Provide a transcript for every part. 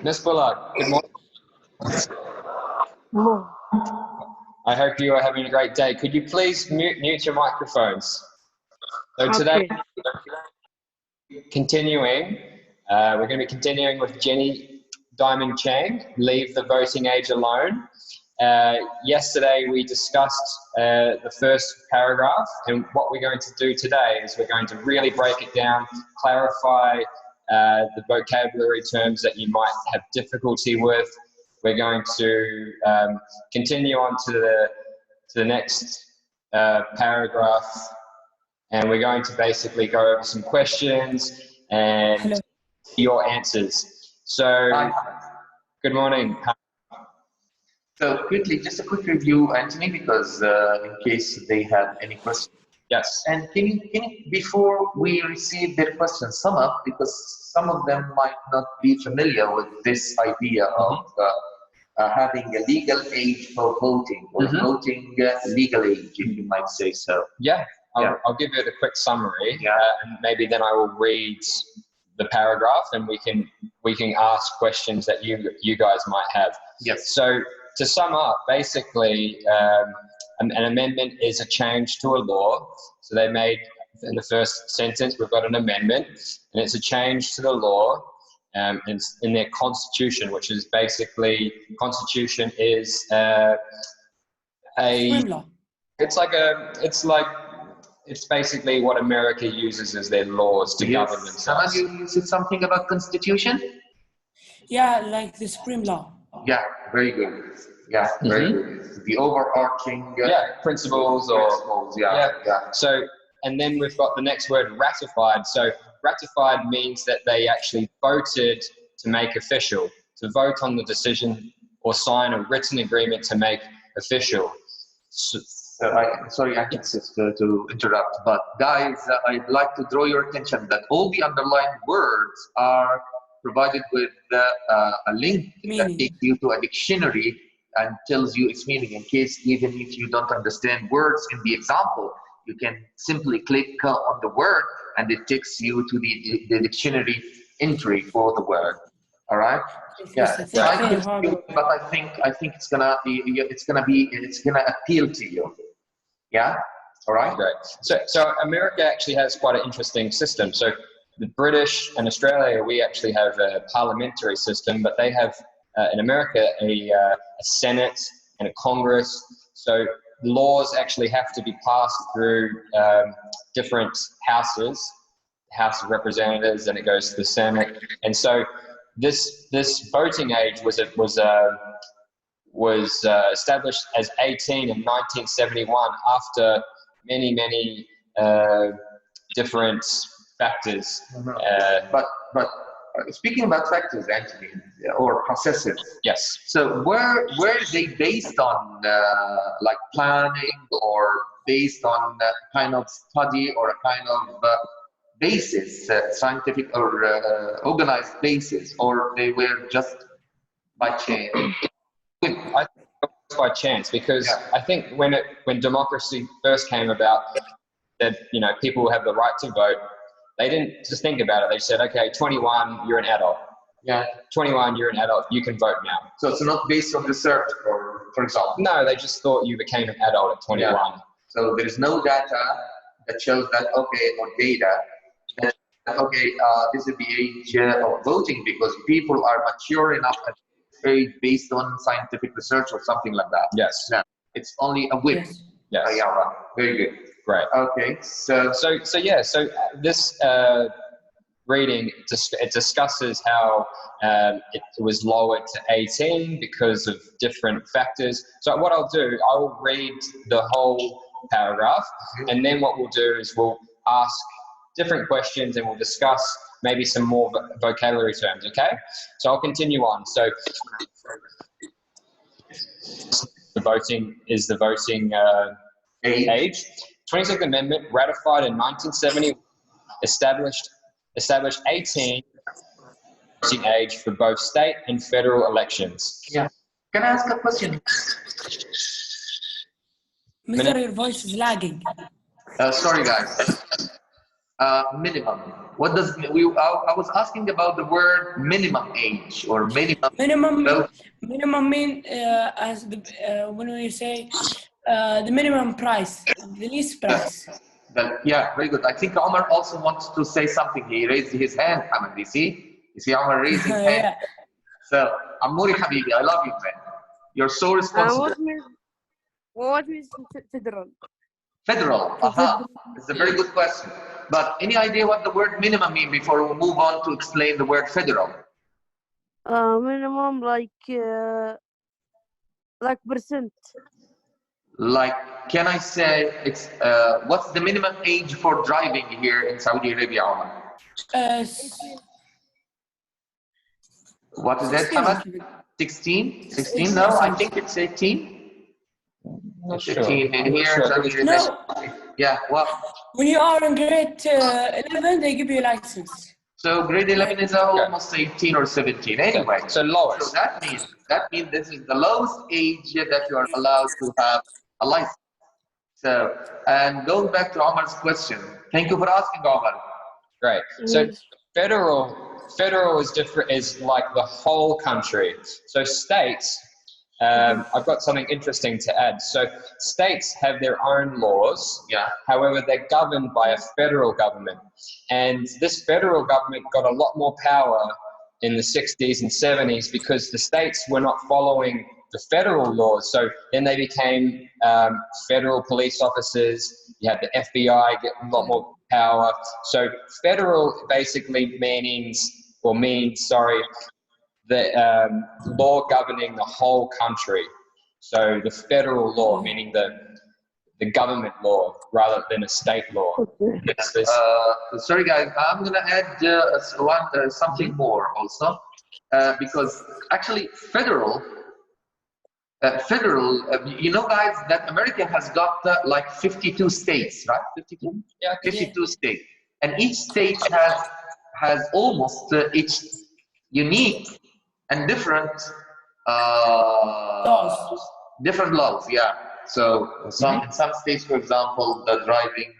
Miss Bullard, good morning. No. I hope you are having a great day. Could you please mute your microphones? So today, Okay. we're going to be continuing with Jenny Diamond Chang, Leave the Voting Age Alone. Yesterday we discussed the first paragraph, and what we're going to do today is we're going to really break it down, clarify the vocabulary terms that you might have difficulty with. We're going to continue on to the next paragraph, and we're going to basically go over some questions and your answers. So, good morning. So quickly, just a quick review, Anthony, because in case they have any questions. Yes. And can you, before we receive their questions, sum up, because some of them might not be familiar with this idea of having a legal age for voting, or voting legal age, if you might say so. Yeah. I'll give you the quick summary, Yeah. and maybe then I will read the paragraph, and we can ask questions that you guys might have. Yes. So to sum up, basically, an amendment is a change to a law. So they made, in the first sentence, we've got an amendment, and it's a change to the law in their constitution, which is basically, constitution is it's basically what America uses as their laws to govern themselves. You said something about constitution? Yeah, like the Supreme Law. Yeah, very good. Yeah, very good. The overarching principles yeah. So, and then we've got the next word, ratified. So ratified means that they actually voted to make official, to vote on the decision or sign a written agreement to make official. Sorry, I can to interrupt, but guys, I'd like to draw your attention that all the underlined words are provided with a link that takes you to a dictionary and tells you its meaning. In case even if you don't understand words in the example, you can simply click on the word and it takes you to the dictionary entry for the word. All right. Yeah. But I think it's gonna appeal to you. Yeah. All right. Great. So America actually has quite an interesting system. So the British and Australia, we actually have a parliamentary system, but they have in America a Senate and a Congress. So laws actually have to be passed through different houses, House of Representatives, and it goes to the Senate. And so this voting age was established as 18 in 1971 after many different factors. But speaking about factors, Anthony, or processes. Yes. So were they based on like planning, or based on a kind of study, or a kind of basis, scientific or organized basis, or they were just by chance? I think it was by chance, because I think when democracy first came about, that people have the right to vote. They didn't just think about it. They said, okay, 21, you're an adult. Yeah. 21, you're an adult. You can vote now. So it's not based on research, for example. No, they just thought you became an adult at 21. Yeah. So there is no data that shows that, okay, or data that, okay, this is the age of voting, because people are mature enough at age based on scientific research or something like that. Yes. No, it's only a whim. Yes. Yeah, right. Very good. Great. Okay. So this reading, it discusses how it was lowered to 18 because of different factors. So what I'll do, I will read the whole paragraph, and then what we'll do is we'll ask different questions and we'll discuss maybe some more vocabulary terms, okay? So I'll continue on. So the voting age. 26th Amendment, ratified in 1970, established 18 voting age for both state and federal elections. Yeah. Can I ask a question? Mr. Your voice is lagging. Sorry, guys. Minimum. What does I was asking about the word minimum age or minimum. Minimum mean as the when we say the minimum price, the least price. Yeah, very good. I think Omar also wants to say something. He raised his hand, Hamad. You see Omar raising hand. Yeah. So, Amouri Habibi, I love you, man. You're so responsible. What means federal? Federal. It's a very good question. But any idea what the word minimum mean before we move on to explain the word federal? Minimum like percent. Like, can I say it's what's the minimum age for driving here in Saudi Arabia, Omar? What is it, Hamad? 16? 16? No, I think it's 18. Not It's sure. 18 in here. Sure. No. Yeah, well. When you are in grade 11, they give you a license. So grade 11 is almost 18 or 17. Anyway, so lowest. So that means this is the lowest age that you are allowed to have a license. So, and going back to Omar's question, thank you for asking, Omar. Great. So federal is different, is like the whole country. So states, I've got something interesting to add. So states have their own laws. Yeah. However, they're governed by a federal government. And this federal government got a lot more power in the 60s and 70s because the states were not following the federal laws. So then they became federal police officers. You had the FBI get a lot more power. So federal basically means the law governing the whole country. So the federal law, meaning the government law rather than a state law. Sorry guys, I'm going to add something more also because actually federal, you know guys that America has got like 52 states, right? 52? Yeah. 52 states. And each state has almost its unique and different Laws. Different laws, yeah. So in some states, for example, the driving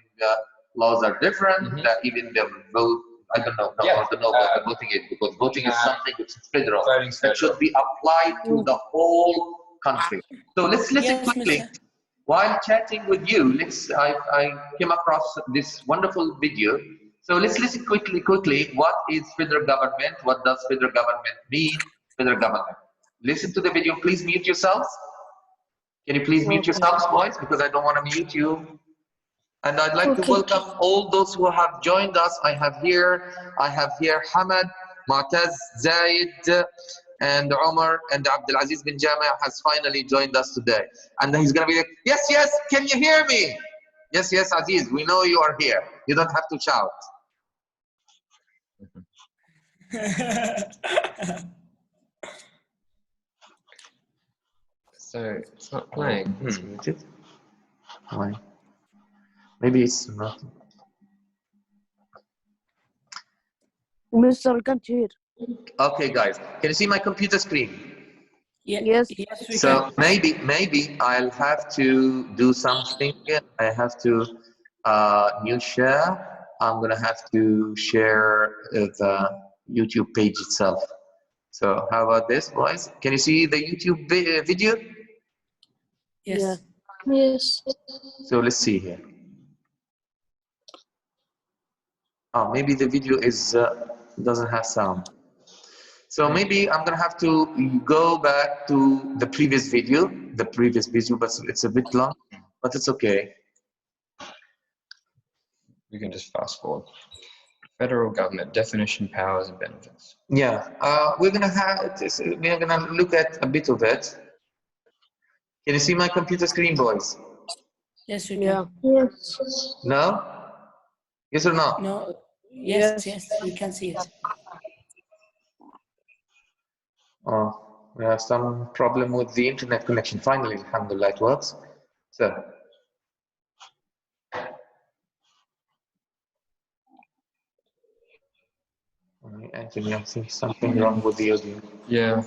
laws are different. Even the vote, I don't know about the voting age, because voting is something which is federal that should be applied to the whole country. So let's listen quickly. While chatting with you, I came across this wonderful video. So let's listen quickly. What is federal government? What does federal government mean? Federal government. Listen to the video. Please mute yourselves. Can you please mute yourselves, boys? Because I don't want to mute you. And I'd like to welcome all those who have joined us. I have here Hamad, Mu'taz, Zaid, and Omar, and Abdulaziz bin Jama has finally joined us today. And he's going to be like, yes, can you hear me? Yes, Aziz, we know you are here. You don't have to shout. So it's not playing. It's muted. Why? Maybe it's not. Mr. can't hear. Okay, guys, can you see my computer screen? Yes. We so can. maybe I'll have to do something. I have to new share. I'm gonna have to share the YouTube page itself. So how about this, boys? Can you see the YouTube video? Yes. Yes. So let's see here. Oh, maybe the video is doesn't have sound. So maybe I'm gonna have to go back to the previous video, but it's a bit long, but it's okay. We can just fast forward. Federal government definition, powers, and benefits. Yeah, we're gonna look at a bit of it. Can you see my computer screen, boys? Yes, we can. Yeah. Yes. No? Yes or no? No. Yes, we can see it. Oh, we have some problem with the internet connection. Finally, alhamdulillah, it works. So. Anthony, I think something wrong with the audio. Yeah.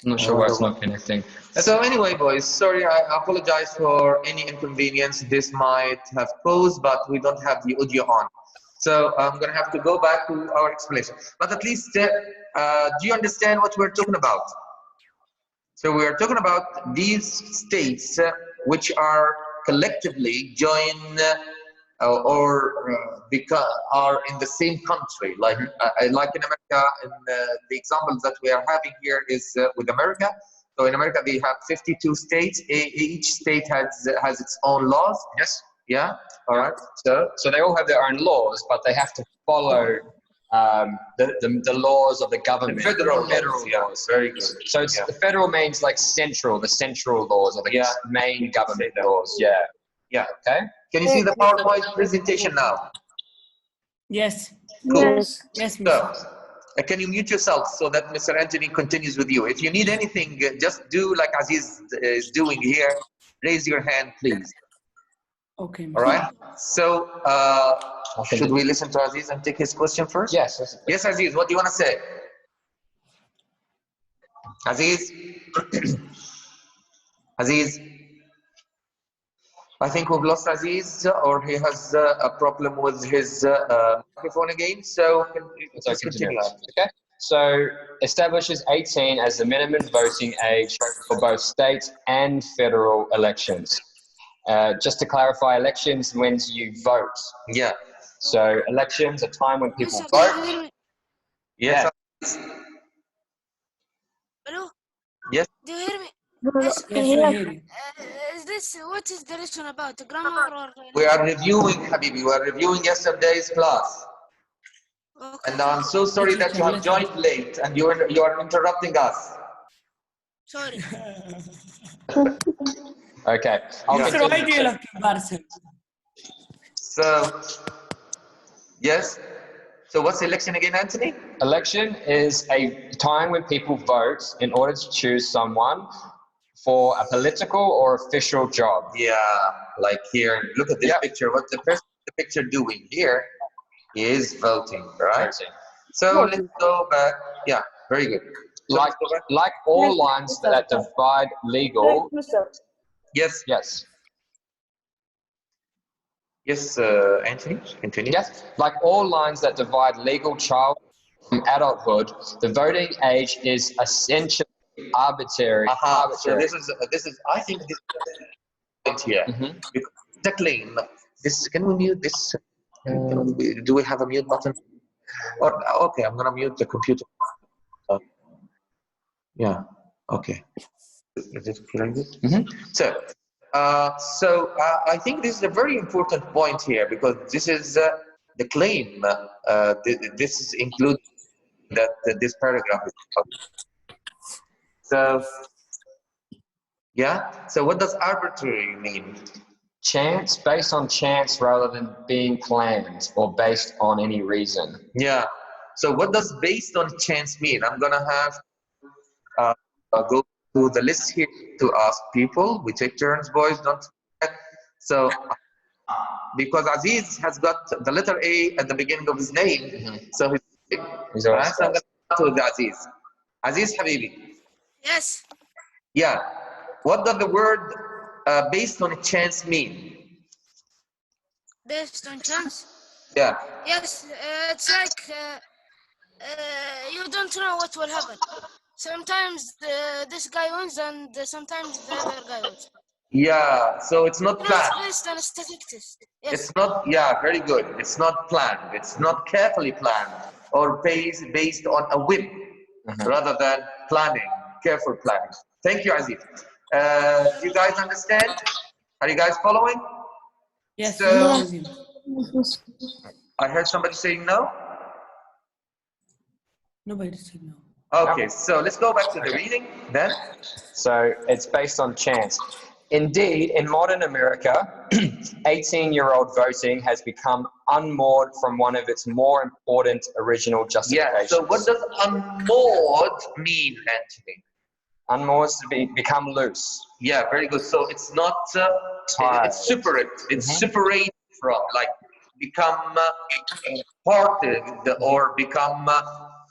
I'm not sure why it's not connecting. So anyway, boys, sorry, I apologize for any inconvenience this might have caused, but we don't have the audio on. So I'm going to have to go back to our explanation. But at least, do you understand what we're talking about? So we are talking about these states which are collectively join are in the same country. Like like in America, and the examples that we are having here is with America. So in America, they have 52 states. Each state has its own laws. Yes. Yeah. All right. So they all have their own laws, but they have to follow the laws of the government. The federal laws. Yeah. Very good. So it's, the federal means like the central laws, or the main government laws. Yeah. Yeah. Okay. Can you see the PowerPoint presentation now? Yes. Cool. Yes. Yes, So, Mr. can you mute yourself so that Mr. Anthony continues with you? If you need anything, just do like Aziz is doing here. Raise your hand, please. Okay, Mr. All right. So, should we listen to Aziz and take his question first? Yes. Yes, Aziz. What do you want to say? Aziz. Aziz. I think we've lost Aziz, or he has a problem with his microphone again. So let's continue. Okay. So establishes 18 as the minimum voting age for both state and federal elections. Just to clarify, elections means you vote. Yeah. So elections, a time when people vote. Yes. Hello? Yes. Do you hear me? Yes, we hear you. What is the lesson about? Grammar or? We are reviewing, Habibi. We are reviewing yesterday's class. Okay. And I'm so sorry that you have joined late and you are interrupting us. Sorry. Okay. I'll Yeah. Mr. why do you love comparison? So, yes. So what's election again, Anthony? Election is a time when people vote in order to choose someone for a political or official job. Yeah, like here, look at this picture. What the person in the picture doing here is voting, right? Voting. So let's go back. Yeah, very good. So Like all lines that divide legal. yes, Yes. yes, Anthony, continue. Yes. Like all lines that divide legal child from adulthood, the voting age is essentially arbitrary. Aha. So this is. I think this point here. Because the claim. This. Can we mute this? Do we have a mute button? Or okay, I'm gonna mute the computer. Yeah. Okay. Is it like this? So, I think this is a very important point here because this is the claim. This includes that this paragraph is covered. So, yeah. So, what does arbitrary mean? Chance, based on chance rather than being planned or based on any reason. Yeah. So, what does based on chance mean? I'm gonna have go to the list here to ask people. We take turns, boys. Don't forget. So, because Aziz has got the letter A at the beginning of his name, so he's all right. So I'm going to start with Aziz. Aziz Habibi. Yes. Yeah. What does the word based on chance mean? Based on chance? Yeah. Yes, it's like you don't know what will happen. Sometimes this guy wins and sometimes the other guy wins. Yeah, so it's not planned. It's based on statistics. Yes. It's not, yeah, very good. It's not planned. It's not carefully planned or based on a whim rather than planning, careful planning. Thank you, Aziz. You guys understand? Are you guys following? Yes. So, I heard somebody saying no. Nobody said no. Okay, so let's go back to the reading then. So it's based on chance. Indeed, in modern America, 18-year-old voting has become unmoored from one of its more important original justifications. Yeah, so what does unmoored mean, Anthony? Unmoored is to become loose. Yeah, very good. So it's not, it's separate. It's separated from, like, become parted or become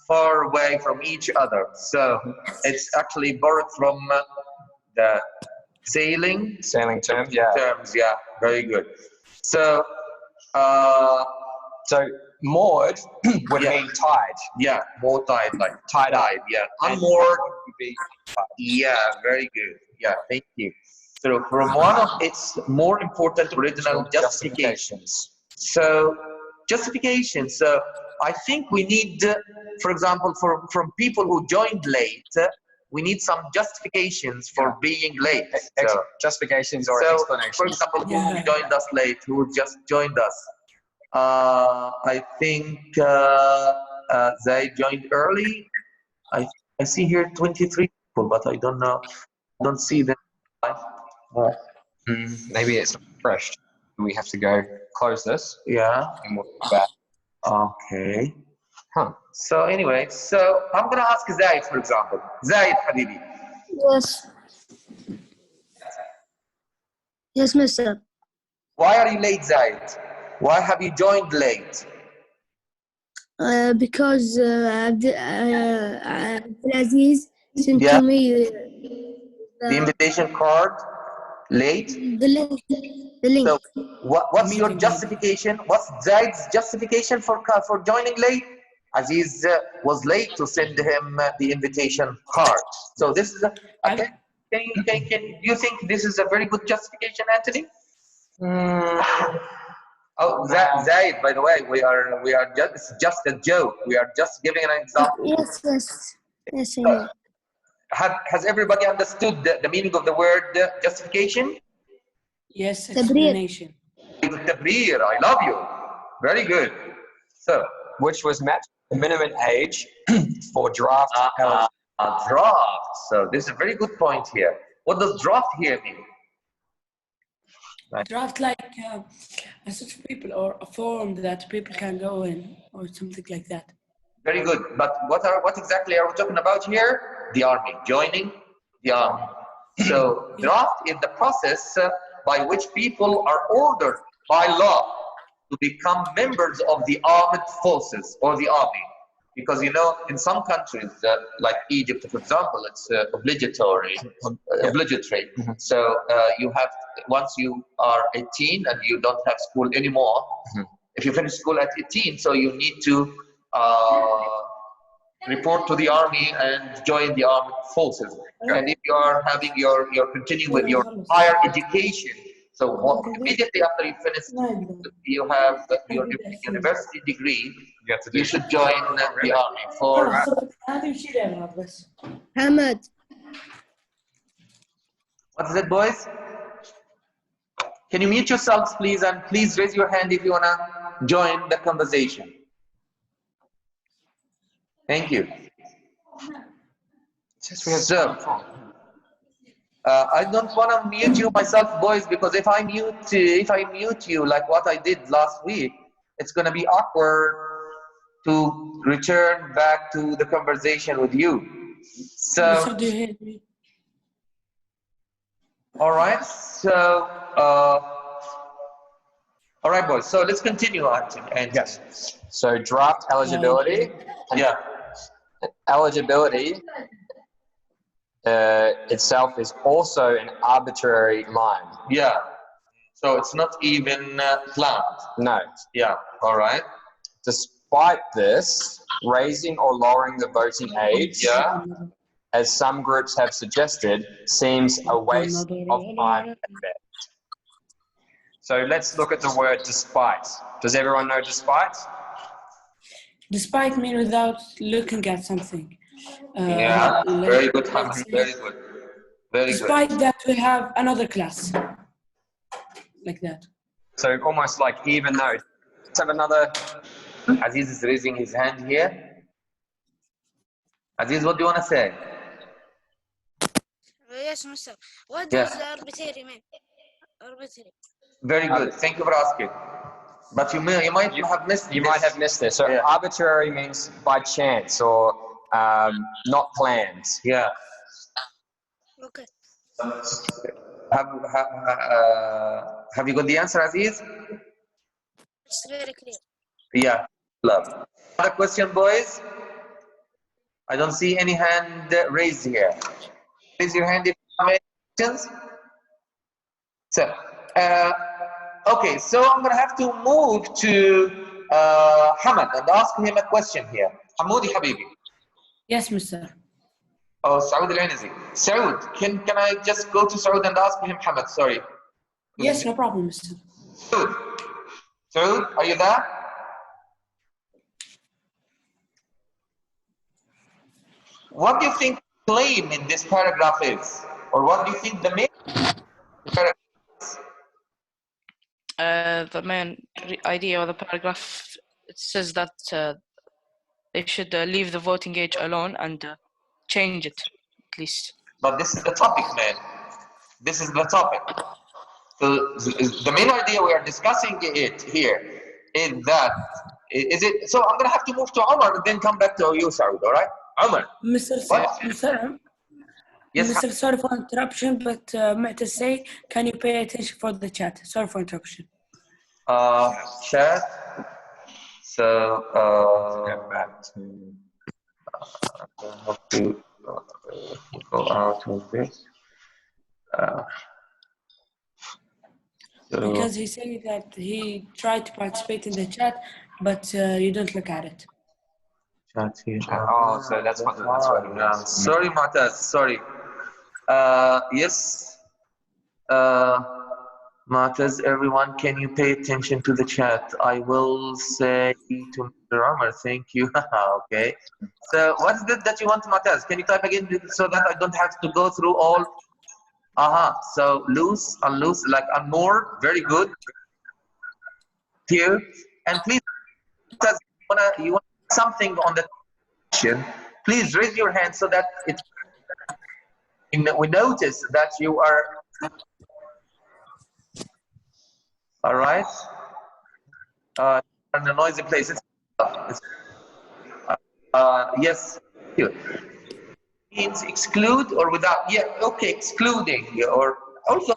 far away from each other. So it's actually borrowed from the sailing terms, yeah. Yeah, very good. So, so moored would mean tied. Yeah, more tied, like tied up. Yeah, And unmoored would be tied. Yeah, very good. Yeah, thank you. So from one of its more important original justifications. So justification. So I think we need, for example, from people who joined late, we need some justifications for being late. So, justifications or explanations. For example, who joined us late, who just joined us. I think they joined early. I see here 23 people, but I don't know. I don't see them. Maybe it's fresh. We have to go close this. Yeah. And we'll be back. Okay. Huh. So anyway, so I'm gonna ask Zaid, for example. Zaid, Habibi. Yes. Yes, mister. Why are you late, Zaid? Why have you joined late? Because Aziz sent to me the invitation card late. The link. So what's your justification? What's Zaid's justification for joining late? Aziz was late to send him the invitation card. So this is can you think this is a very good justification, Anthony? Oh, Zaid, by the way, we are just a joke. We are just giving an example. Yes. I know. Has everybody understood the meaning of the word justification? Yes, explanation. Tabrir, I love you. Very good. So, which was met the minimum age for draft. Draft. So this is a very good point here. What does draft here mean? Draft like a sort of people or a form that people can go in or something like that. Very good. But what exactly are we talking about here? The army, joining the army. So draft is the process by which people are ordered by law to become members of the armed forces or the army. Because, you know, in some countries, like Egypt, for example, it's obligatory. So you have, once you are 18 and you don't have school anymore, if you finish school at 18, so you need to report to the army and join the armed forces. And if you are having continuing with your higher education, so immediately after you finish, you have your university degree, you should join the army for. Hamad. What is it, boys? Can you mute yourselves, please, and please raise your hand if you wanna join the conversation. Thank you. So, I don't want to mute you myself, boys, because if I mute you like what I did last week, it's going to be awkward to return back to the conversation with you. So, all right. So, all right, boys. So let's continue on. Yes. So draft eligibility. Eligibility itself is also an arbitrary line. Yeah. So it's not even planned. No. Yeah. All right. Despite this, raising or lowering the voting age, as some groups have suggested, seems a waste of time and effort. So let's look at the word despite. Does everyone know despite? Despite mean without looking at something. Very good, Hamid. Very good. Very despite good. that, we have another class. Like that. So almost like even though. Let's have another. Aziz is raising his hand here. Aziz, what do you want to say? Yes, Mister. What does arbitrary mean? Arbitrary. Very good. Thank you for asking. But you might have missed. You might have missed this. So arbitrary means by chance or not planned. Yeah. Okay. Have you got the answer, Aziz? It's very clear. Yeah. Love. Another question, boys. I don't see any hand raised here. Raise your hand if you have any questions. So, okay, so I'm gonna have to move to Hamad and ask him a question here. Hamoudi Habibi. Yes, Mr. Oh, Saud Al-Anazi. Saud, can I just go to Saud and ask him Hamad? Sorry. Yes, no problem, Mr. Saud, are you there? What do you think the claim in this paragraph is? Or what do you think the main paragraph is? The main idea of the paragraph, it says that they should leave the voting age alone and change it, at least. But this is the topic, man. This is the topic. So the main idea we are discussing it here is that, is it, so I'm gonna have to move to Omar and then come back to you, Saud, all right? Omar. Mr. Yes, Mr. Sorry for interruption, but meant to say, can you pay attention for the chat? Sorry for interruption. Chat. So, Get back to have to go out of this. So, Because he said that he tried to participate in the chat, but you don't look at it. chat here. oh, so that's what it Yeah. is. Sorry, Mataz. Sorry. Yes. Mataz, everyone, can you pay attention to the chat? I will say to Mr. Omar, thank you. Okay. So, what is it that you want, Mataz? Can you type again so that I don't have to go through all? So loose, unloose, like unmoored. Very good. Here, and please, Mataz, you want something on the question? Please raise your hand so that we notice that you are. All right. In a noisy place. Yes. Here. Means exclude or without. Yeah. Okay. Excluding or also.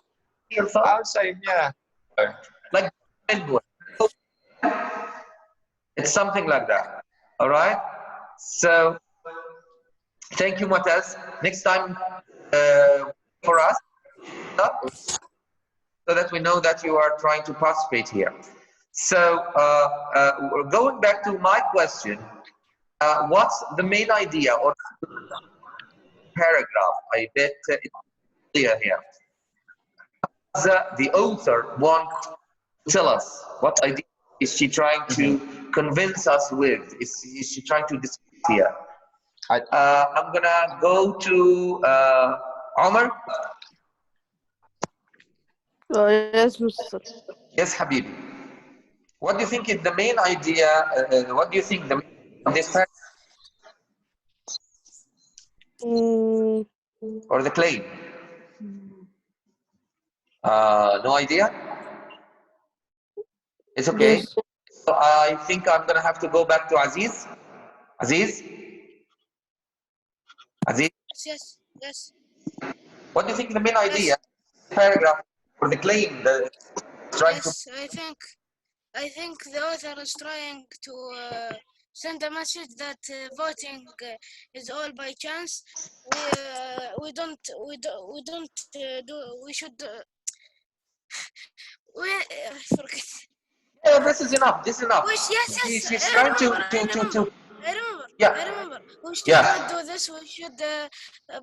I would say, yeah. Like it's something like that. All right. So thank you, Mataz. Next time for us. So that we know that you are trying to participate here. So going back to my question, what's the main idea or paragraph? I bet it's clear here. The author wants to tell us what idea is she trying to convince us with? Is she trying to discuss here? I'm gonna go to Omar. Yes, Mr. Yes, Habibi. What do you think is the main idea? What do you think this or the claim? No idea? It's okay. Yes. So I think I'm gonna have to go back to Aziz. Aziz? Aziz? Yes, yes. What do you think the main idea? Paragraph or the claim that trying to Yes, I think the author is trying to send a message that voting is all by chance. We forget. Yeah, this is enough. This is enough. Yes, She's I trying remember. Yeah. I remember. We should Yeah. not do this. We should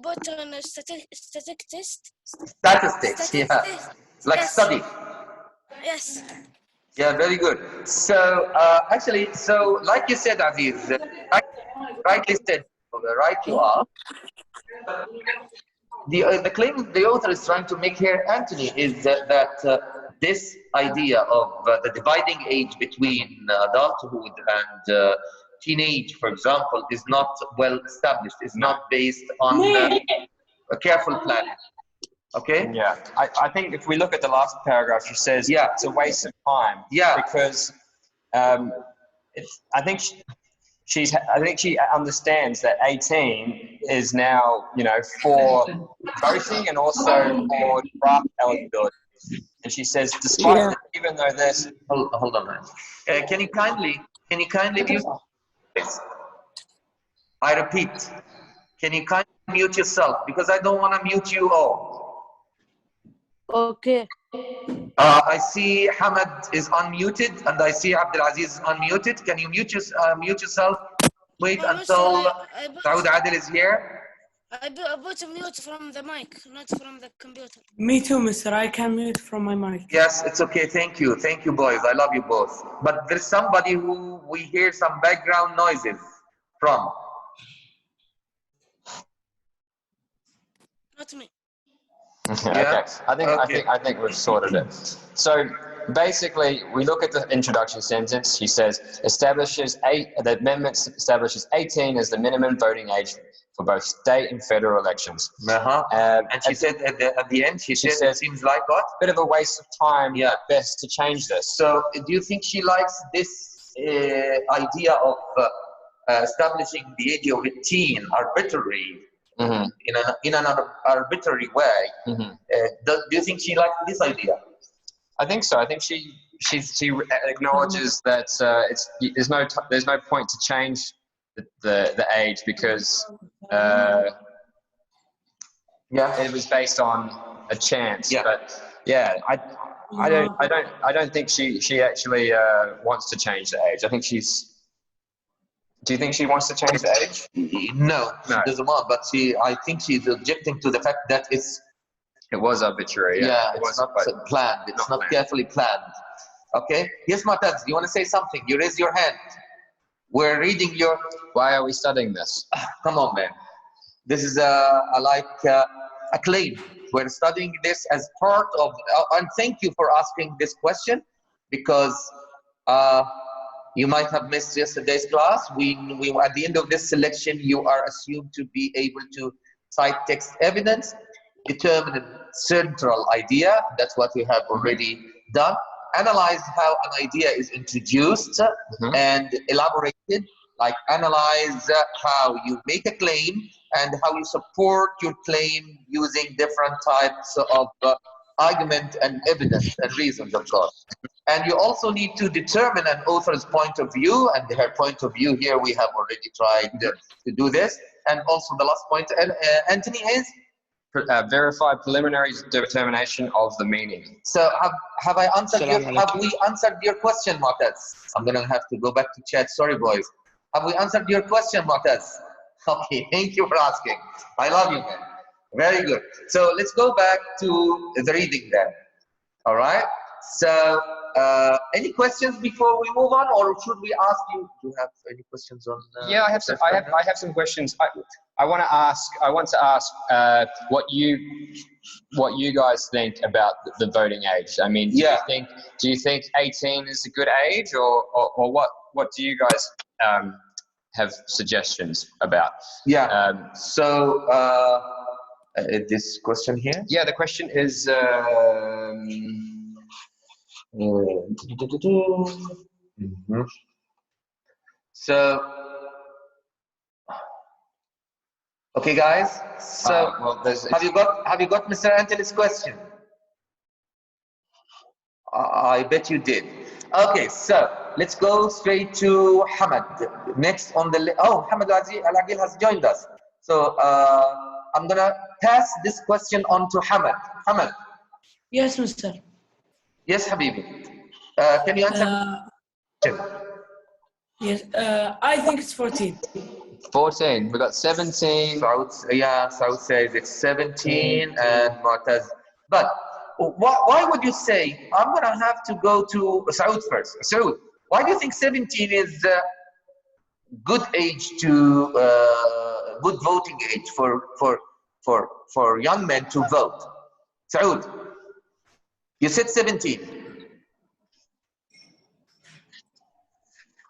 put on a statistics. Statistics. Yeah. Like Yes. study. Yes. Yeah, very good. So actually, so like you said, Aziz, rightly said, right you are. The claim the author is trying to make here, Anthony, is that this idea of the dividing age between adulthood and teenage, for example, is not well established. It's not based on a careful planning. Okay. Yeah, I think if we look at the last paragraph, she says it's a waste of time. Yeah. Because I think she understands that 18 is now, for voting and also for draft eligibility. And she says, despite that, even though this. Hold on, man. Can you kindly mute this? I repeat, can you kindly mute yourself? Because I don't want to mute you all. Okay. I see Hamad is unmuted and I see Abdulaziz is unmuted. Can you mute yourself? Wait No, until mister, Saud Adil is here. I put a mute from the mic, not from the computer. Me too, mister. I can mute from my mic. Yes, it's okay. Thank you. Thank you, boys. I love you both. But there's somebody who we hear some background noises from. Not me. Okay. I think we've sorted it. So basically, we look at the introduction sentence. He says, the amendment establishes 18 as the minimum voting age for both state and federal elections. And she said at the end, she said it seems like what? A bit of a waste of time at best to change this. So do you think she likes this idea of establishing the age of 18 arbitrary, in an arbitrary way? Do you think she likes this idea? I think so. I think she acknowledges that there's no point to change the age because it was based on a chance. But I don't think she actually wants to change the age. I think she's. Do you think she wants to change the age? No, she doesn't want. But I think she's objecting to the fact that it was arbitrary. It's not planned. It's not carefully planned. Okay. Yes, Mataz, you want to say something? You raise your hand. We're reading your. Why are we studying this? Come on, man. This is a claim. We're studying this as part of. And thank you for asking this question, because you might have missed yesterday's class. We at the end of this selection, you are assumed to be able to cite text evidence, determine a central idea. That's what we have already done. Analyze how an idea is introduced and elaborated, like analyze how you make a claim and how you support your claim using different types of argument and evidence and reasons, of course. And you also need to determine an author's point of view, and her point of view here we have already tried to do this. And also the last point, Anthony, is? Verify preliminary determination of the meaning. So have we answered your question, Mu'taz? I'm gonna have to go back to chat. Sorry, boys. Have we answered your question, Mu'taz? Okay, thank you for asking. I love you, man. Very good. So let's go back to the reading then. All right. So any questions before we move on, or should we ask you? Do you have any questions on? Yeah, I have some. I have some questions. I want to ask what you guys think about the voting age. I mean, do you think 18 is a good age, or what do you guys have suggestions about? This question here. Yeah, the question is. So, okay, guys. So, have you got Mr. Anthony's question? I bet you did. Okay, so let's go straight to Hamad. Next on the Hamad Al-Aqil has joined us. So I'm gonna pass this question on to Hamad. Hamad. Yes, mister. Yes, Habibi. Can you answer the question? Yes, I think it's 14. 14. We got 17. Saud says it's 17, and Mu'taz. But why would you say? I'm gonna have to go to Saud first. Saud, why do you think 17 is good age to good voting age for young men to vote? Saud, you said 17.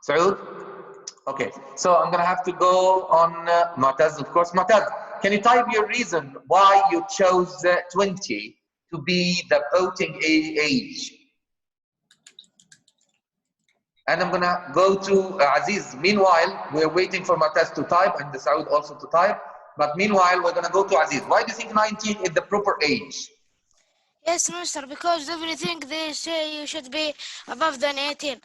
Saud? Okay, so I'm gonna have to go on Mu'taz, of course. Mu'taz, can you type your reason why you chose 20 to be the voting age? And I'm gonna go to Aziz. Meanwhile, we're waiting for Mu'taz to type and the Saud also to type. But meanwhile, we're gonna go to Aziz. Why do you think 19 is the proper age? Yes, Mister, because everything they say you should be above than 18.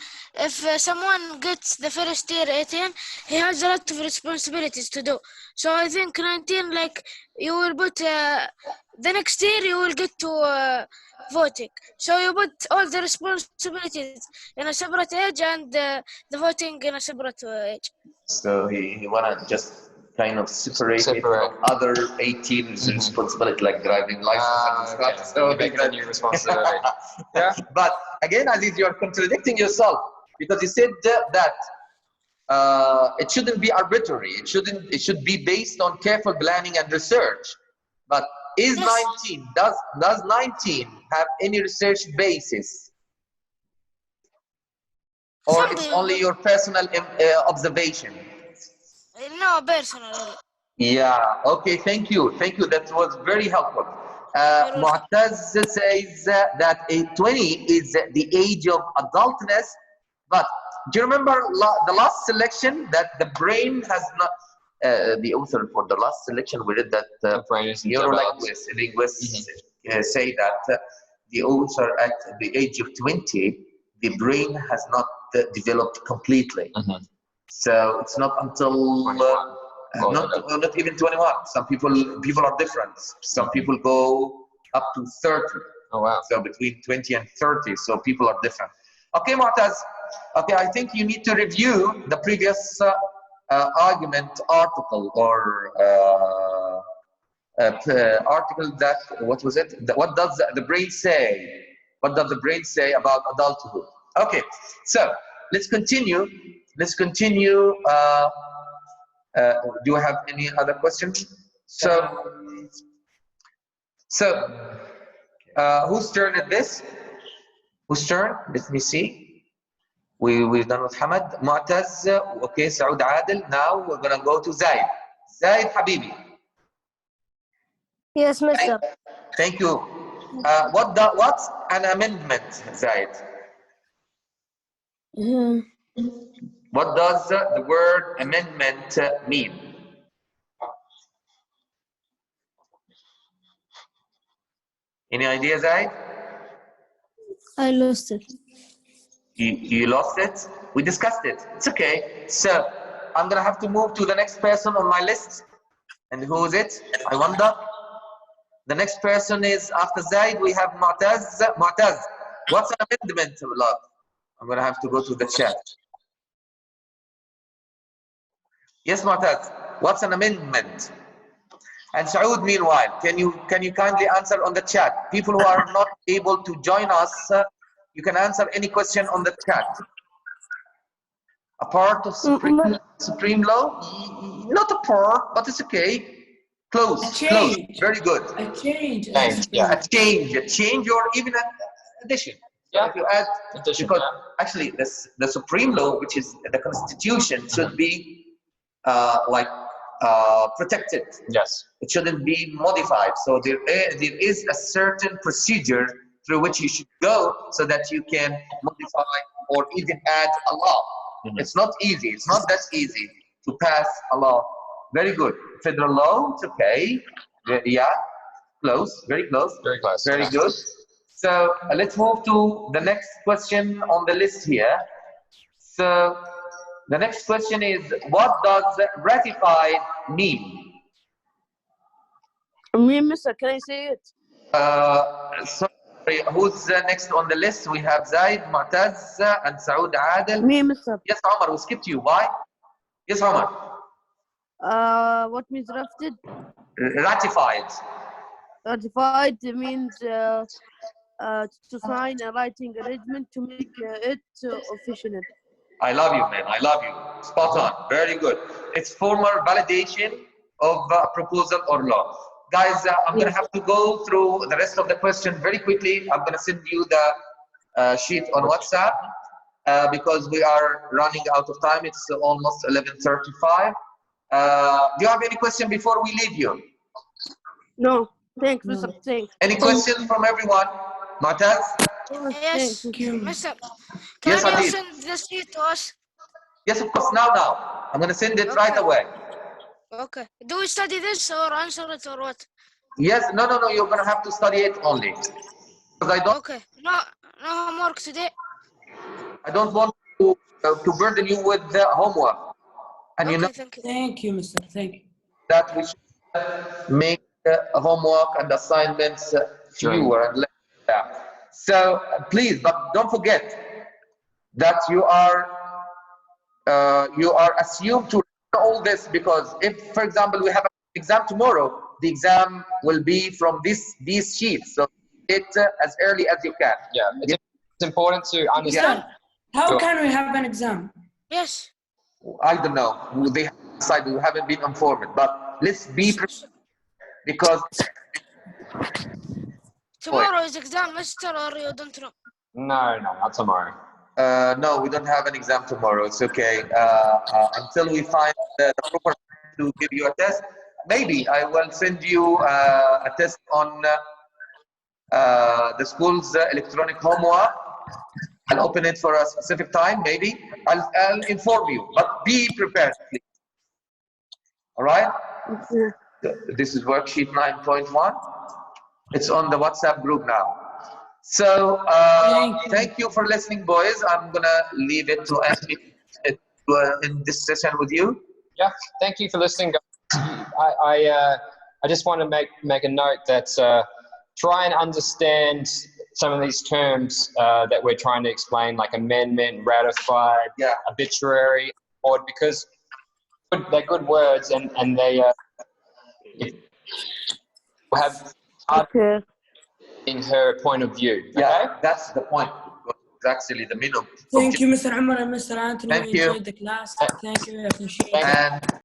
If someone gets the first year 18, he has a lot of responsibilities to do. So I think 19, like, you will put, the next year you will get to voting. So you put all the responsibilities in a separate age and the voting in a separate age. So he wanna just kind of separate it Separate. from other 18's responsibility, like driving license and stuff. Okay. So You make it a new responsibility. Yeah. But again, Aziz, you're contradicting yourself because you said that it shouldn't be arbitrary. It should be based on careful planning and research. But is Yes. 19, does 19 have any research basis? Or it's Something. only your personal observation? No, personally. Yeah, okay, thank you. That was very helpful. welcome. Mu'taz says that 20 is the age of adultness, but do you remember the last selection that the brain has not, the author for the last selection, we read that The brain isn't developed. linguists say that the author at the age of 20, the brain has not developed completely. So it's not until 21. not even 21. Some people are different. Some people go up to 30. Oh wow. So between 20 and 30. So people are different. Okay, Mu'taz. Okay, I think you need to review the previous argument article or article that, what was it? What does the brain say? What does the brain say about adulthood? Okay, so let's continue. Do you have any other questions? So whose turn is this? Whose turn? Let me see. We've done with Hamad, Mu'taz, okay, Saud Adil. Now we're gonna go to Zaid. Zaid Habibi. Yes, Mister. Thank you. What's an amendment, Zaid? What does the word amendment mean? Any idea, Zaid? I lost it. You lost it? We discussed it. It's okay. So I'm gonna have to move to the next person on my list. And who is it? I wonder. The next person is after Zaid. We have Mu'taz. Mu'taz, what's an amendment, love? I'm gonna have to go to the chat. Yes, Mu'taz, what's an amendment? And Saud, meanwhile, can you kindly answer on the chat? People who are not able to join us, you can answer any question on the chat. A part of supreme law? Not a part, but it's okay. Close. Very good. A change. Yeah, a change, or even an addition. Yeah. If you add, Addition, because yeah. actually the supreme law, which is the constitution, should be protected. Yes. It shouldn't be modified. So there is a certain procedure through which you should go so that you can modify or even add a law. It's not easy. It's not that easy to pass a law. Very good. Federal law, it's okay. Yeah, close, very close. Very close. Very good. So let's move to the next question on the list here. So the next question is, what does ratified mean? Me, Mister, can I say it? Sorry, who's next on the list? We have Zaid, Mu'taz, and Saud Adil. Me, Mister. Yes, Omar, we skipped you. Why? Yes, Omar. What means drafted? Ratified. Ratified means to sign a writing arrangement to make it official. I love you, man. I love you. Spot on. Very good. It's formal validation of a proposal or law. Guys, I'm going to have to go through the rest of the question very quickly. I'm going to send you the sheet on WhatsApp because we are running out of time. It's almost 11:35. Do you have any question before we leave you? No. Thanks, Mister. Thanks. Any questions from everyone? Mu'taz? Yes, Thank you. Mister. Yes, Can you Habib. send the sheet to us? Yes, of course. Now. I'm going to send it right away. Okay. Do we study this or answer it or what? Yes. No. You're going to have to study it only. because I don't. Okay. No homework today. I don't want to burden you with the homework. And you know Okay, thank you. Thank you, Mr. Thank you. that we should make homework and assignments fewer and less. Yeah. So please, but don't forget that you are assumed to learn all this, because if, for example, we have an exam tomorrow, the exam will be from these sheets. So it as early as you can. Yeah, it's important to understand. Sir, how can we have an exam? Yes. I don't know. They haven't decided. We haven't been informed, but let's be prepared, because Tomorrow is exam, Mister, or you don't know? No, not tomorrow. no, we don't have an exam tomorrow. It's okay. Until we find the proper to give you a test, maybe I will send you a test on the school's electronic homework. I'll open it for a specific time, maybe. I'll inform you, but be prepared, please. All right? This is worksheet 9.1. It's on the WhatsApp group now. So thank you for listening, boys. I'm gonna leave it to Anthony in this session with you. Yeah, thank you for listening, guys. I just want to make a note that try and understand some of these terms that we're trying to explain, like amendment, ratified, obituary, or because they're good words and they have in her point of view. Okay? Yeah, that's the point. It's actually the minimum. Thank you, Mr. Amar and Mr. Anthony. Thank We you. enjoyed the class. Thank you. I appreciate it. And